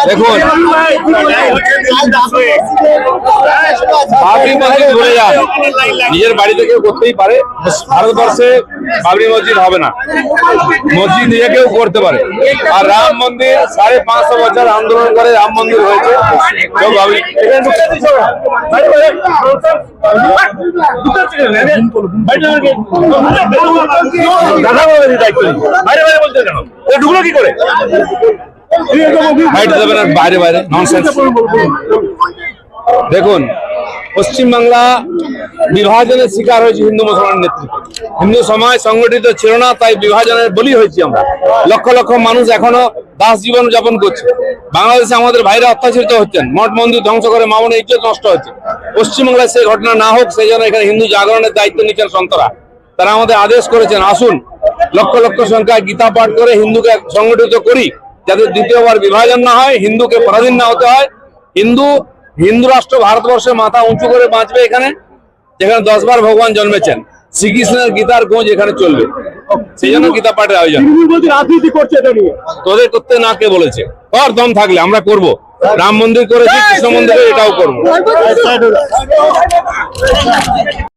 দেখুন বাবরি মসজিদ বলে যান, নিজের বাড়িতে কেউ করতেই পারে। ভারতবর্ষে বাবরি মসজিদ হবে না, মসজিদ নিজে কেউ করতে পারে। আর রাম মন্দির 550 বছর আন্দোলন করে রাম মন্দির হয়েছে। ঢুকলো কি করে? বাইরে বাইরে ননসেন্স। দেখুন, পশ্চিমবাংলা বিভাজনের শিকার হয়েছে হিন্দু মুসলমান নেতৃত্ব। হিন্দু সমাজ সংগঠিত ছিল না, তাই বিভাজনের বলি হয়েছি আমরা। লক্ষ লক্ষ মানুষ এখনো দাস জীবন যাপন করছে। বাংলাদেশে আমাদের ভাইরা অত্যাচারিত হচ্ছেন, মঠ মন্দির ধ্বংস করে মা বোনের ইজ্জত নষ্ট হচ্ছে। পশ্চিমবাংলায় সেই ঘটনা না হোক, সেই জন্য এখানে হিন্দু জাগরণের দায়িত্ব নিচ্ছেন সন্তরা। তারা আমাদের আদেশ করেছেন, আসুন লক্ষ লক্ষ সংখ্যায় গীতা পাঠ করে হিন্দুকে সংগঠিত করি, যাতে দ্বিতীয়বার বিভাজন না হয়, হিন্দুকে পরাধীন না হতে হয়। হিন্দু রাষ্ট্র ভারতবর্ষে মাথা উঁচু করে বাঁচবে এখানে, যেখানে 10 বার ভগবান জন্মেছেন। শ্রীকৃষ্ণের গীতার খোঁজ এখানে চলবে, সেই জন্য গীতা পাঠের আয়োজন। রাজনীতি করছে এটা নিয়ে, তোদের করতে না কে বলেছে? আর দম থাকলে আমরা করব। রাম মন্দির করেছি, কৃষ্ণ মন্দিরে এটাও করবো।